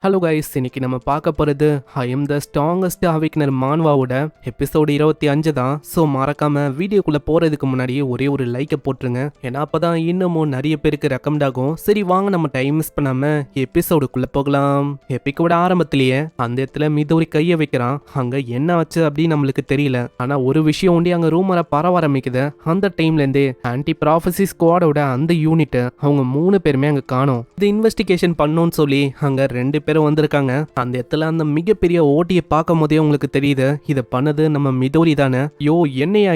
Hello guys, இன்னைக்கு நம்ம பார்க்க போகிறது I am the strongest awakener மான்வாவோட எபிசோடு 25 தான். ஸோ மறக்காம வீடியோக்குள்ளே போகிறதுக்கு முன்னாடி ஒரே ஒரு லைக்கை போட்டுருங்க. ஏன்னா அப்போ தான் இன்னமும் நிறைய பேருக்கு ரெக்கமெண்ட் ஆகும். சரி வாங்க நம்ம டைம் மிஸ் பண்ணாமல் எபிசோடுக்குள்ளே போகலாம். எபிக்கோட ஆரம்பத்திலேயே அந்த இடத்துல மிதோரி கையை வைக்கிறான். அங்கே என்ன ஆச்சு அப்படின்னு நம்மளுக்கு தெரியல. ஆனால் ஒரு விஷயம் உண்டி அங்கே ரூமரை பரவ ஆரம்பிக்குது. அந்த டைம்லேருந்தே ஆன்டி ப்ராஃபசி ஸ்குவாடோட அந்த யூனிட்டை அவங்க 3 பேருமே அங்கே காணோம். இது இன்வெஸ்டிகேஷன் பண்ணோன்னு சொல்லி அங்கே 2 பேரும் வந்திருக்காங்க. அந்த இடத்துல அந்த மிகப்பெரிய ஓட்டியை பார்க்கும் போதே உங்களுக்கு தெரியுது இதை பண்ணது நம்ம மிதோரி தானே. யோ என்னையா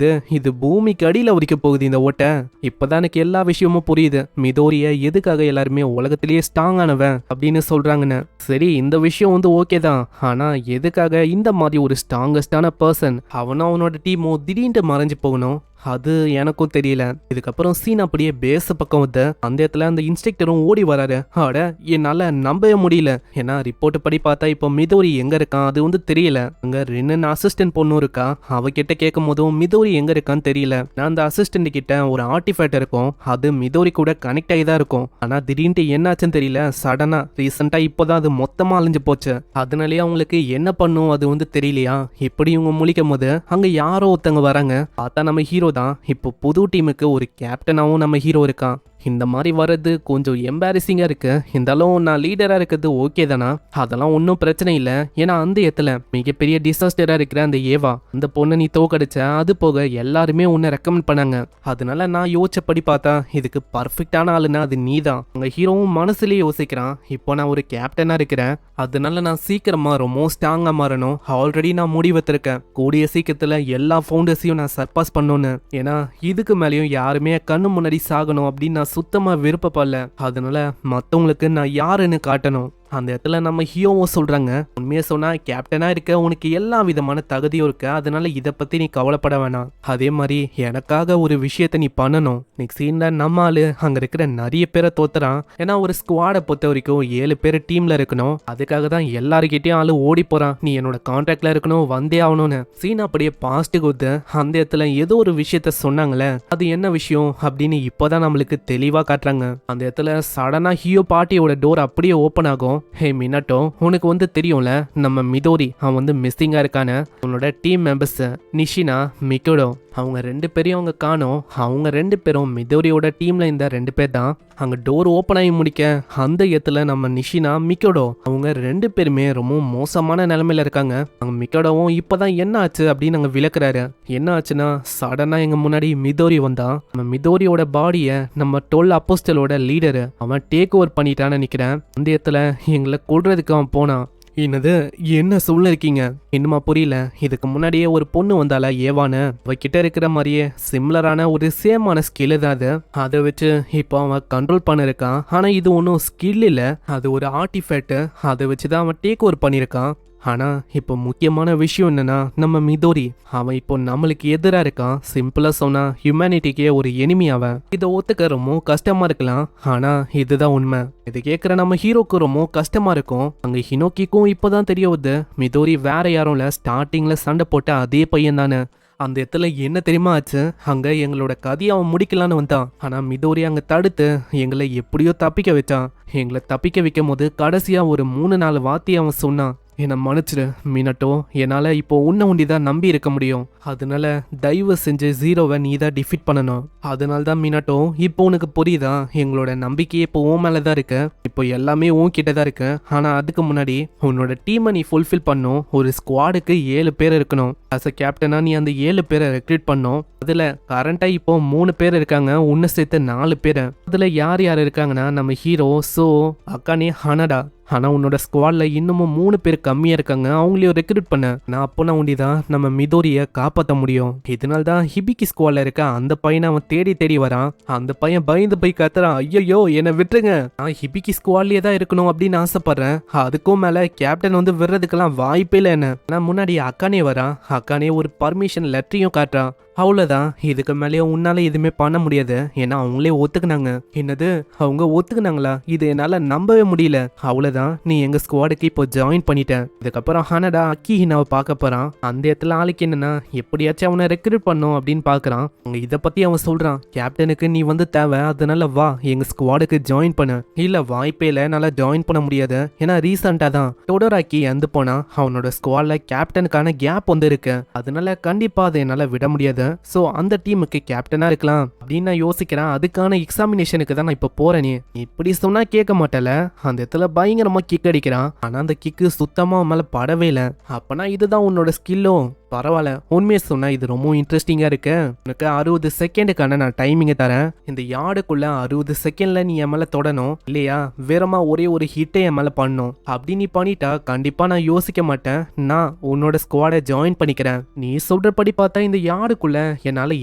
இது பூமிக்கு அடியில் வரைக்கும் போகுது இந்த ஓட்டை. இப்பதான் எனக்கு எல்லா விஷயமும் புரியுது. மிதோரிய எதுக்காக எல்லாருமே உலகத்திலேயே ஸ்ட்ராங் ஆனவன் அப்படின்னு சொல்றாங்கன்னு. சரி இந்த விஷயம் ஓகே தான். ஆனா எதுக்காக இந்த மாதிரி ஒரு ஸ்ட்ராங்கஸ்டான பர்சன் அவனும் அவனோட டீமும் திடீர்னு மறைஞ்சு போகணும், அது எனக்கும் தெரியல. இதுக்கப்புறம் சீன் அப்படியே பேச பக்கம் வந்து அந்த இடத்துல அந்த இன்ஸ்ட்ரக்டரும் ஓடி வராரு. ஆட என்னால நம்பவே முடியல. ஏன்னா ரிப்போர்ட் படி பார்த்தா இப்போ மிதோரி எங்க இருக்கான் அது தெரியல. அங்க ரென்னு அசிஸ்டன்ட் பொண்ணு இருக்கா. அவகிட்ட கேட்கும் போதும் மிதோரி எங்க இருக்கான்னு தெரியல. நான் அந்த அசிஸ்டன்ட் கிட்ட ஒரு ஆர்டிஃபேக்ட் இருக்கும், அது மிதோரி கூட கனெக்ட் ஆகி தான் இருக்கும். ஆனா திடீர்னு என்னாச்சுன்னு தெரியல. சடனா ரீசெண்டா இப்போதான் அது மொத்தமா அழிஞ்சு போச்சு. அதனாலேயே அவங்களுக்கு என்ன பண்ணும் அது தெரியலையா. இப்படி இவங்க முழிக்கும் போது அங்க யாரோ ஒருத்தவங்க வராங்க. பார்த்தா நம்ம ஹீரோ தான். இப்போ புது டீமுக்கு ஒரு கேப்டனாகவும் நம்ம ஹீரோ இருக்கான். இந்த மாதிரி வர்றது கொஞ்சம் எம்பாரசிங்காக இருக்கு. இருந்தாலும் நான் லீடராக இருக்கிறது ஓகே தானா, அதெல்லாம் ஒன்றும் பிரச்சனை இல்லை. ஏன்னா அந்த இடத்துல மிகப்பெரிய டிசாஸ்டராக இருக்கிற அந்த ஏவா அந்த பொண்ணை நீ தோக்கடிச்ச, அது போக எல்லாருமே உன்னை ரெக்கமெண்ட் பண்ணாங்க. அதனால நான் யோசிச்சபடி பார்த்தா இதுக்கு பர்ஃபெக்டான ஆளுன்னா அது நீ தான். உங்கள் ஹீரோவும் மனசுலேயே யோசிக்கிறான், இப்போ நான் ஒரு கேப்டனாக இருக்கிறேன், அதனால நான் சீக்கிரமா ரொம்ப ஸ்ட்ராங்காக மாறணும். ஆல்ரெடி நான் முடிவெடுத்திருக்கேன், கூடிய சீக்கிரத்தில் எல்லா ஃபவுண்டர்ஸையும் நான் சர்பாஸ் பண்ணணும்னு. ஏன்னா இதுக்கு மேலேயும் யாருமே கண்ணு முன்னாடி சாகணும் அப்படின்னு நான் சுத்தமா விருப்பப்படல. அதனால மத்தவங்களுக்கு நான் யாருன்னு காட்டணும். அந்த இடத்துல நம்ம ஹீரோவும் சொல்றாங்க, உண்மையை சொன்னா கேப்டனா இருக்க உனக்கு எல்லா விதமான தகுதியும் இருக்கு, அதனால இதை பத்தி நீ கவலைப்பட வேணாம். அதே மாதிரி எனக்காக ஒரு விஷயத்த நீ பண்ணணும். நெக்ஸ்ட் சீன்ல நம்ம ஆளு அங்க இருக்கிற நிறைய பேரை தோத்துறான். ஏன்னா ஒரு ஸ்குவாடை பொறுத்த வரைக்கும் 7 பேர் டீம்ல இருக்கணும். அதுக்காக தான் எல்லாருக்கிட்டையும் ஆளு ஓடி போறான், நீ என்னோட கான்ட்ராக்ட்ல இருக்கணும், வந்தே ஆகணும்னு. சீன் அப்படியே பாஸ்ட் கொடுத்து அந்த இடத்துல ஏதோ ஒரு விஷயத்த சொன்னாங்களே, அது என்ன விஷயம் அப்படின்னு இப்போதான் நம்மளுக்கு தெளிவா காட்டுறாங்க. அந்த இடத்துல சடனா ஹீரோ பார்ட்டியோட டோர் அப்படியே ஓப்பன் ஆகும். ஹே மினாட்டோ, உனக்கு தெரியும்ல நம்ம மிதோரி அவன் மிஸ்ஸிங்கா இருக்கானு. உன்னோட டீம் மெம்பர்ஸ் நிஷினா, மிக்கோடோ அவங்க 2 பேரையும் அவங்க காணோம். அவங்க 2 பேரும் மிதோரியோட டீம்ல இந்த 2 பேர் தான். அங்க டோர் ஓப்பன் ஆகி முடிக்க அந்த இடத்துல நம்ம நிஷினா, மிக்கோடோ அவங்க 2 பேருமே ரொம்ப மோசமான நிலைமையில இருக்காங்க. அங்க மிக்கோடோவும் இப்பதான் என்ன ஆச்சு அப்படின்னு அங்க விளக்குறாரு. என்ன ஆச்சுன்னா சடனா எங்க முன்னாடி மிதோரி வந்தான். நம்ம மிதோரியோட பாடியை நம்ம 12 அப்போஸ்டலோட லீடரு அவன் டேக் ஓவர் பண்ணிட்டான்னு நினைக்கிறேன். அந்த இடத்துல எங்களை கொல்றதுக்கு அவன் போனான். என்னது, என்ன சொல்லிருக்கீங்க? இன்னுமா புரியல? இதுக்கு முன்னாடியே ஒரு பொண்ணு வந்தால ஏவானு, அவகிட்ட இருக்கிற மாதிரியே சிம்லரான ஒரு சேமான ஸ்கில் தான் அது. அதை வச்சு இப்போ அவன் கண்ட்ரோல் பண்ணிருக்கான். ஆனா இது ஒன்றும் ஸ்கில் இல்லை, அது ஒரு ஆர்டிஃபேக்ட். அதை வச்சுதான் அவன் டேக் ஓவர் பண்ணியிருக்கான். ஆனா இப்போ முக்கியமான விஷயம் என்னன்னா நம்ம மிதோரி அவன் இப்போ நம்மளுக்கு எதிராக இருக்கான். சிம்பிளா சொன்னா ஹியூமனிட்டிக்கே ஒரு எனிமி அவன். இதை ஒத்துக்க ரொம்ப கஷ்டமா இருக்கலாம், ஆனா இதுதான் உண்மை. இது கேட்குற நம்ம ஹீரோக்கு ரொம்ப கஷ்டமா இருக்கும். அங்க ஹினோக்கிக்கும் இப்போதான் தெரிய வருது மிதோரி வேற யாரும் இல்ல, ஸ்டார்டிங்ல சண்டை போட்ட அதே பையன் தானே. அந்த இடத்துல என்ன தெரியுமா ஆச்சு, அங்க எங்களோட கதையை அவன் முடிக்கலான்னு வந்தான். ஆனா மிதோரி அங்க தடுத்து எங்களை எப்படியோ தப்பிக்க வச்சான். எங்களை தப்பிக்க வைக்கும் போது கடைசியா ஒரு 3-4 வார்த்தையை அவன் சொன்னான். என்னை மன்னிச்சிடு மினட்டோ, என்னால் இப்போ உன்னை ஒண்டிதான் நம்பி இருக்க முடியும். அதனால தயவு செஞ்சு ஜீரோவை நீ தான் டிஃபீட் பண்ணணும். அதனால தான் மினட்டோ இப்போ உனக்கு புரியுதா, எங்களோட நம்பிக்கையே இப்போ உன் மேலே தான் இருக்கு. இப்போ எல்லாமே உன்கிட்ட தான் இருக்கு. ஆனால் அதுக்கு முன்னாடி உன்னோட டீமை நீ ஃபுல்ஃபில் பண்ணும். ஒரு ஸ்குவாடுக்கு 7 பேர் இருக்கணும். அஸ் அ கேப்டனா நீ அந்த 7 பேரை ரெக்ரூட் பண்ணும். அதில் கரண்டா இப்போ 3 பேர் இருக்காங்க, உன்னை சேர்த்து 4 பேர். அதில் யார் யார் இருக்காங்கன்னா நம்ம ஹீரோ, சோ, அக்கானே, ஹனடா. ஆனால் உன்னோட ஸ்குவாட்ல இன்னமும் 3 பேர் கம்மியாக இருக்காங்க, அவங்களையும் ரெக்ரூட் பண்ண. நான் அப்போனா ஒண்டிதான் நம்ம மிதோரியை காப்பாற்ற முடியும். இதனால தான் ஹிபிக்கி ஸ்குவாட்ல இருக்க அந்த பையனை அவன் தேடி தேடி வரான். அந்த பையன் பயந்து போய் கத்துறான், ஐயோ என்னை விட்டுருங்க, நான் ஹிபிக்கி ஸ்குவாட்லயே தான் இருக்கணும் அப்படின்னு ஆசைப்படுறேன். அதுக்கும் மேலே கேப்டன் விடுறதுக்கெல்லாம் வாய்ப்பே இல்லை என்ன. நான் முன்னாடி அக்கானே வரான். அக்கானே ஒரு பர்மிஷன் லெட்டரையும் காட்டுறான். அவ்வளோதான், இதுக்கு மேலேயே உன்னால எதுவுமே பண்ண முடியாது. ஏன்னா அவங்களே ஒத்துக்குனாங்க. என்னது, அவங்க ஒத்துக்குனாங்களா? இது என்னால நம்பவே முடியல. அவ்வளோதான், நீ எங்க ஸ்குவாடுக்கு இப்போ ஜாயின் பண்ணிட்ட. இதுக்கப்புறம் ஹனடா அக்கி ஹினாவை பார்க்க போறான். அந்த இடத்துல ஆளுக்கு என்னன்னா எப்படியாச்சும் அவனை ரெக்ரூட் பண்ணும் அப்படின்னு பாக்குறான். அவங்க இதை பத்தி அவன் சொல்றான், கேப்டனுக்கு நீ வந்து தேவை, அதனால வா எங்க ஸ்குவாடுக்கு ஜாயின் பண்ண. இல்ல வாய்ப்பே இல்லை, என்னால ஜாயின் பண்ண முடியாது. ஏன்னா ரீசெண்டா தான் டோடோராக்கி இறந்து போனா. அவனோட ஸ்குவாட்ல கேப்டனுக்கான கேப் வந்து இருக்கு. அதனால கண்டிப்பா அதை என்னால விட முடியாது. சோ அந்த டீமுக்கு கேப்டனா இருக்கலாம் அப்படின்னு நான் யோசிக்கிறேன். அதுக்கான எக்ஸாமினேஷனுக்கு தான் நான் இப்ப போறேனே. இப்படி சொன்னா கேட்க மாட்டல. அந்த இடத்துல பயங்கரமா கிக் அடிக்கிறான். ஆனா அந்த கிக்கு சுத்தமா அவன் மேல படவே இல்லை. அப்பனா இதுதான் உன்னோட ஸ்கில்லோ? பரவாயில்ல, உண்மையை சொன்னா இது ரொம்ப இன்ட்ரெஸ்டிங்கா இருக்கு. உனக்கு 60 செகண்டுக்கான நான் டைமிங்க தரேன். இந்த யார்டுக்குள்ள 60 செகண்ட்ல நீ என் மேல தொடணும், இல்லையா வேறமா ஒரே ஒரு ஹிட்டை என் மேல பண்ணும். அப்படி நீ பண்ணிட்டா கண்டிப்பா நான் யோசிக்க மாட்டேன், நான் உன்னோட ஸ்குவாடை ஜாயின் பண்ணிக்கிறேன். நீ சொல்றபடி பார்த்தா இந்த யார்டுக்குள்ள என்னால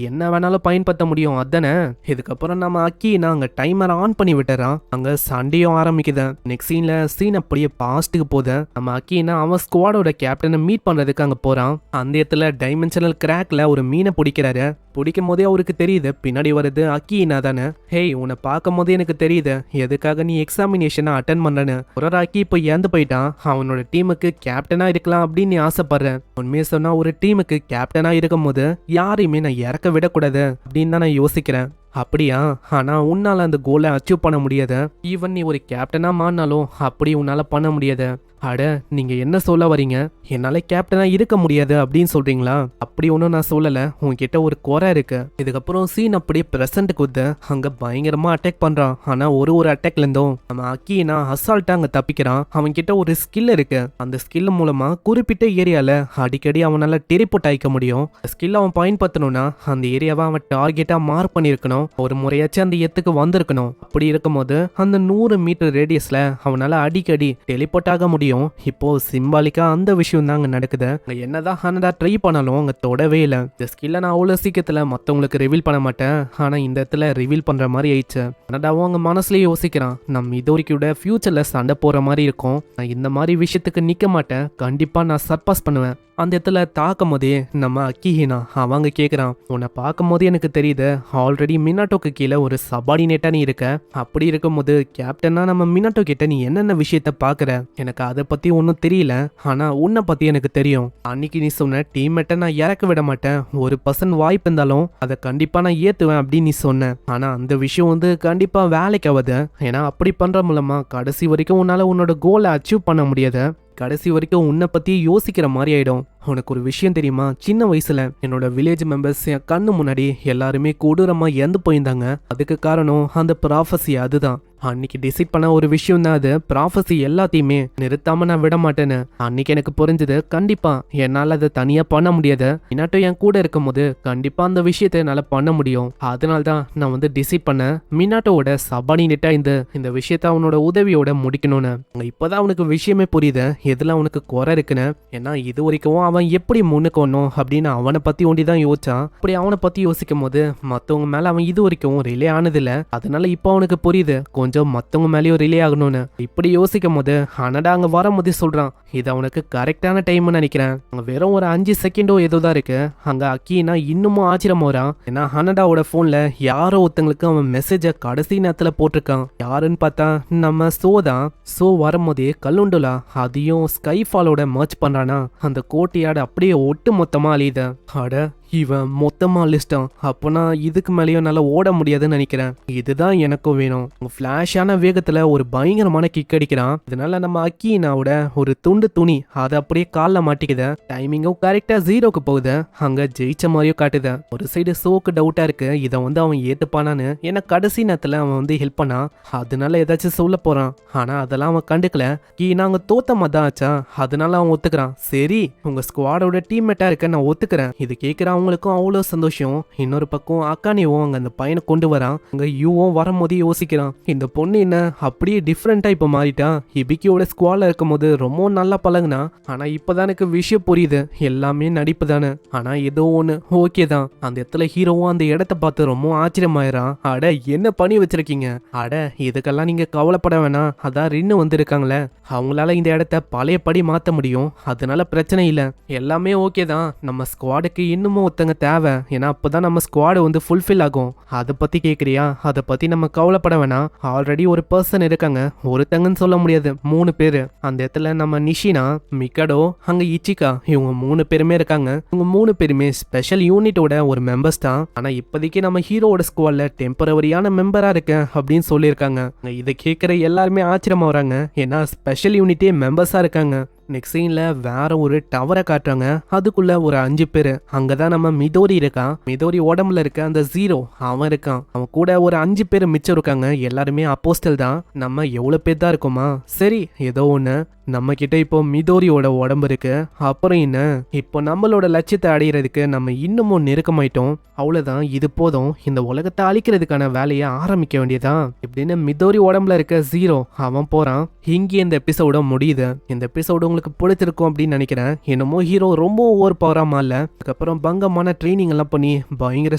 என்ன வேணாலும் பயன்படுத்த முடியும் அதானே? இதுக்கப்புறம் நம்ம அக்கினா அங்க டைமர் ஆன் பண்ணி விட்டுறான். அங்க சண்டையும் ஆரம்பிக்குது. நெக்ஸ்ட் சீன் அப்படியே பாஸ்ட்டுக்கு போகுது. நம்ம அக்கினா அவன் ஸ்குவாடோட கேப்டனை மீட் பண்றதுக்கு அங்க போறான். அந்த இடத்துல டைமென்ஷனல் கிராக்ல ஒரு மீனை பிடிக்கிறாரு. பிடிக்கும் போதே அவருக்கு தெரியுது பின்னாடி வருது அக்கினா தானே. ஹேய், உன்னை பார்க்கும் போதே எனக்கு தெரியுது எதுக்காக நீ எக்ஸாமினேஷனை அட்டன் பண்ணனு. ஒரு அக்கி இப்போ இறந்து போயிட்டான். அவனோட டீமுக்கு கேப்டனா இருக்கலாம் அப்படின்னு நீ ஆசைப்படுறேன். உண்மையை சொன்னா ஒரு டீமுக்கு கேப்டனா இருக்கும் போது யாரையுமே நான் இறக்க விடக்கூடாது அப்படின்னு தான் நான் யோசிக்கிறேன். அப்படியா? ஆனா உன்னால அந்த கோலை அச்சீவ் பண்ண முடியாது. ஈவன் நீ ஒரு கேப்டனா மாறினாலும் அப்படி உன்னால பண்ண முடியாது. அட, நீங்க என்ன சொல்ல வரீங்க? என்னால கேப்டனா இருக்க முடியாது அப்படின்னு சொல்றீங்களா? அப்படி ஒன்றும் நான் சொல்லல. உன்கிட்ட ஒரு குறை இருக்கு. இதுக்கப்புறம் சீன் அப்படியே பிரசன்ட் குத்து அங்க பயங்கரமா அட்டாக் பண்றான். ஆனா ஒரு அட்டாக்ல இருந்தும் நம்ம அக்கினா அசால்ட்டா அங்க தப்பிக்கிறான். அவன் கிட்ட ஒரு ஸ்கில் இருக்கு. அந்த ஸ்கில் மூலமா குறிப்பிட்ட ஏரியால அடிக்கடி அவனால டெலிபோர்ட் ஆயிக்க முடியும். ஸ்கில் அவன் பயன்படுத்தணும்னா அந்த ஏரியாவை அவன் டார்கெட்டா மார்க் பண்ணிருக்கணும். ஒரு முறையாச்சும் அந்த இடத்துக்கு வந்திருக்கணும். அப்படி இருக்கும்போது அந்த 100 மீட்டர் ரேடியஸ்ல அவனால அடிக்கடி டெலிபோர்ட் ஆக முடியும். இப்போ சிம்பாலிக்கா அந்த விஷயம் தான் அங்க நடக்குது. என்னதான் ஹனடா ட்ரை பண்ணாலும் அங்க தொடவே இல்லை. இந்த ஸ்கில்ல நான் அவ்வளவு சீக்கிரத்துல மத்தவங்களுக்கு ரிவீல் பண்ண மாட்டேன். ஆனா இந்த இடத்துல ரிவீல் பண்ற மாதிரி ஆயிடுச்சு. ஹனடாவும் அங்க மனசுலயே யோசிக்கிறான், நம்ம இது வரைக்கும் ஃபியூச்சர்ல சண்டை போற மாதிரி இருக்கும். நான் இந்த மாதிரி விஷயத்துக்கு நிக்க மாட்டேன். கண்டிப்பா நான் சர்பாஸ் பண்ணுவேன். அந்த இடத்துல தாக்கும் போதே நம்ம அக்கிஹினா அவங்க கேக்குறான், உன்னை பார்க்கும் போதே எனக்கு தெரியுது ஆல்ரெடி மினாட்டோக்கு கீழே ஒரு சபார்டினேட்டா நீ இருக்க. அப்படி இருக்கும் போது கேப்டனா நம்ம மினாட்டோ கிட்ட நீ என்னென்ன விஷயத்த பாக்குற? எனக்கு அதை பத்தி ஒன்றும் தெரியல. ஆனா உன்னை பத்தி எனக்கு தெரியும். அன்னைக்கு நீ சொன்ன டீம்மேட்டை நான் இறக்க விட மாட்டேன், 1% வாய்ப்பு இருந்தாலும் அதை கண்டிப்பா நான் ஏத்துவேன் அப்படின்னு நீ சொன்ன. ஆனா அந்த விஷயம் கண்டிப்பா வேலைக்கு ஆகுது. ஏன்னா அப்படி பண்ற மூலமா கடைசி வரைக்கும் உன்னால உன்னோட கோலை அச்சீவ் பண்ண முடியாது. கடைசி வரைக்கும் உன்னை பத்தி யோசிக்கிற மாதிரி ஆயிடும். உனக்கு ஒரு விஷயம் தெரியுமா? சின்ன வயசுல என்னோட வில்லேஜ் மெம்பர்ஸ் என் கண்ணு முன்னாடி எல்லாருமே கொடூரமா இறந்து போயிருந்தாங்க. அதுக்கு காரணம் அந்த ப்ராஃபஸி. அதுதான் அன்னைக்கு டிசைட் பண்ண ஒரு விஷயம் தான் அது. ப்ராஃபஸி எல்லாத்தையுமே நிறுத்தாம நான் விட மாட்டேன்னு அன்னைக்கு எனக்கு புரிஞ்சது. கண்டிப்பா என்னால அதை தனியா பண்ண முடியாது. மினாட்டோ என் கூட இருக்கும் போது கண்டிப்பா அந்த விஷயத்தை என்னால பண்ண முடியும். அதனால்தான் நான் டிசைட் பண்ண மினாட்டோட சபார்டினேட்டா இந்த விஷயத்த அவனோட உதவியோட முடிக்கணும்னு. இப்பதான் அவனுக்கு விஷயமே புரியுது எதுல அவனுக்கு குறை இருக்குன்னு. ஏன்னா இது வரைக்கும் அவன் எப்படி முன்னுக்கு வரணும் அப்படின்னு அவனை பத்தி ஒண்டிதான் யோசிச்சான். அப்படி அவனை பத்தி யோசிக்கும் போது மத்தவங்க மேல அவன் இது வரைக்கும் ரிலே ஆனதில்ல. அதனால இப்போ அவனுக்கு புரியுது கொஞ்சம் மத்தவங்க மேலேயும் ரிலே ஆகணும்னு. இப்படி யோசிக்கும் போது ஹனடா அங்க வரும்போது சொல்றான், இது அவனுக்கு கரெக்டான டைம்னு நினைக்கிறேன். அங்க வெறும் ஒரு 5 செகண்டோ ஏதோதான் இருக்கு. அங்க அக்கினா இன்னமும் ஆச்சரியம் வரான். ஏன்னா ஹனடாவோட போன்ல யாரோ ஒருத்தங்களுக்கு அவன் மெசேஜ கடைசி நேரத்துல போட்டிருக்கான். யாருன்னு பார்த்தா நம்ம சோதான். சோ வரும்போதே கல்லுண்டுலா அதையும் ஸ்கைஃபாலோட மர்ச் பண்றானா. அந்த கோட்டையாடு அப்படியே ஒட்டு மொத்தமா அழியுது. அட, இவன் மொத்தமா லிஸ்டான். அப்போனா இதுக்கு மேலேயும் நல்லா ஓட முடியாதுன்னு நினைக்கிறேன். இதுதான் எனக்கும் வேணும். ஃபிளாஷான வேகத்துல ஒரு பயங்கரமான கிக் அடிக்கிறான். இதனால நம்ம அக்கினாவோட ஒரு துண்டு துணி அதை அப்படியே காலில் மாட்டிக்குது. டைமிங்கும் கரெக்டா 0க்கு போகுது. அங்க ஜெயிச்ச மாதிரியும் காட்டுது. ஒரு சைடு சோக்கு டவுட்டா இருக்கு, இதை அவன் ஏத்துப்பானான்னு. ஏன்னா கடைசி நேரத்துல அவன் ஹெல்ப் பண்ணா. அதனால ஏதாச்சும் சொல்ல போறான். ஆனா அதெல்லாம் அவன் கண்டுக்கல. கீனா அங்க தோத்த மாதிரி ஆச்சா, அதனால அவன் ஒத்துக்கிறான். சரி, உங்க ஸ்குவாடோட டீம்மேட்டா இருக்க நான் ஒத்துக்கிறேன். இது கேட்கிறான். அவங்களுக்கும் அவ்வளோ சந்தோஷம். இன்னொரு பக்கம் அக்கானியும் அங்க அந்த பையனை கொண்டு வரான். அங்க யூவும் வரும்போது யோசிக்கிறான், இந்த பொண்ணு என்ன அப்படியே டிஃப்ரெண்டா இப்ப மாறிட்டா. ஹிபிக்கியோட ஸ்குவாட்ல இருக்கும் போது ரொம்ப நல்லா பழகுனா. ஆனா இப்பதான் எனக்கு விஷயம் புரியுது, எல்லாமே நடிப்பு தானே. ஆனா ஏதோ ஒண்ணு ஓகே தான். அந்த இடத்துல ஹீரோவும் அந்த இடத்த பார்த்து ரொம்ப ஆச்சரியமாயிரான். அட, என்ன பண்ணி வச்சிருக்கீங்க? அட, இதுக்கெல்லாம் நீங்க கவலைப்பட வேணாம். அதான் ரின்னு வந்திருக்காங்களே, அவங்களால இந்த இடத்த பழையபடி மாத்த முடியும். அதனால பிரச்சனை இல்ல, எல்லாமே ஓகே தான். நம்ம ஸ்குவாடுக்கு இன்னமும் ஒருத்தங்க தேவை, ஏன்னா அப்பதான் நம்ம ஸ்குவாடு வந்து ஃபுல்ஃபில் ஆகும். அதை பத்தி கேக்குறியா? அதை பத்தி நம்ம கவலைப்பட வேணாம். ஆல்ரெடி ஒரு பர்சன் இருக்காங்க, ஒருத்தங்கன்னு சொல்ல முடியாது, 3 பேரு. அந்த இடத்துல நம்ம நிஷினா, மிக்கடோ, அங்க இச்சிகா, இவங்க 3 பேருமே இருக்காங்க. இவங்க 3 பேருமே ஸ்பெஷல் யூனிட்டோட ஒரு மெம்பர்ஸ் தான். ஆனா இப்போதைக்கு நம்ம ஹீரோவோட ஸ்குவாட்ல டெம்பரவரியான மெம்பரா இருக்கேன் அப்படின்னு சொல்லியிருக்காங்க. இதை கேட்குற எல்லாருமே ஆச்சரியமா வராங்க, ஏன்னா ஸ்பெஷல் யூனிட்டே மெம்பர்ஸா இருக்காங்க. நெக்ஸ்ட் சீன்ல வேற ஒரு டவரை காட்டுறாங்க, அதுக்குள்ள ஒரு 5 பேரு. அங்கதான் நம்ம மிதோரி இருக்கான். மிதோரி உடம்புல இருக்க அந்த ஜீரோ அவன் இருக்கான். அவன் கூட ஒரு 5 பேர் மிச்சம் இருக்காங்க, எல்லாருமே அப்போஸ்டல் தான். நம்ம எவ்வளவு பேர் தான் இருக்கோமா? சரி, ஏதோ ஒண்ணு. நம்ம கிட்ட இப்போ மிதோரியோட உடம்பு இருக்கு. அப்புறம் என்ன, இப்போ நம்மளோட லட்சியத்தை அடையிறதுக்கு நம்ம இன்னமும் நெருக்கமாயிட்டோம். அவ்வளவுதான், இது போதும். இந்த உலகத்தை அழிக்கிறதுக்கான வேலையை ஆரம்பிக்க வேண்டியதான் இப்படின்னு மிதோரி உடம்புல இருக்க ஜீரோ அவன் போறான். இங்கே இந்த எபிசோட முடியுது. இந்த எபிசோடு உங்களுக்கு பிடிச்சிருக்கும் அப்படின்னு நினைக்கிறேன். என்னமோ ஹீரோ ரொம்ப ஓவர் பவரா மாறல, அதுக்கப்புறம் பங்கமான ட்ரைனிங் எல்லாம் பண்ணி பயங்கர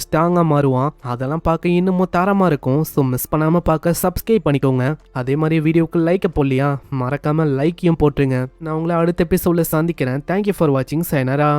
ஸ்ட்ராங்கா மாறுவான். அதெல்லாம் பார்க்க இன்னமும் தரமா இருக்கும். ஸோ மிஸ் பண்ணாம பார்க்க சப்ஸ்கிரைப் பண்ணிக்கோங்க. அதே மாதிரி வீடியோக்கு லைக்கை போடலையா, மறக்காம லைக்கையும் போட்டுருங்க. நான் உங்களை அடுத்த எபிசோட்ல சந்திக்கிறேன். தேங்க்யூ ஃபார் வாட்சிங். சைனரா.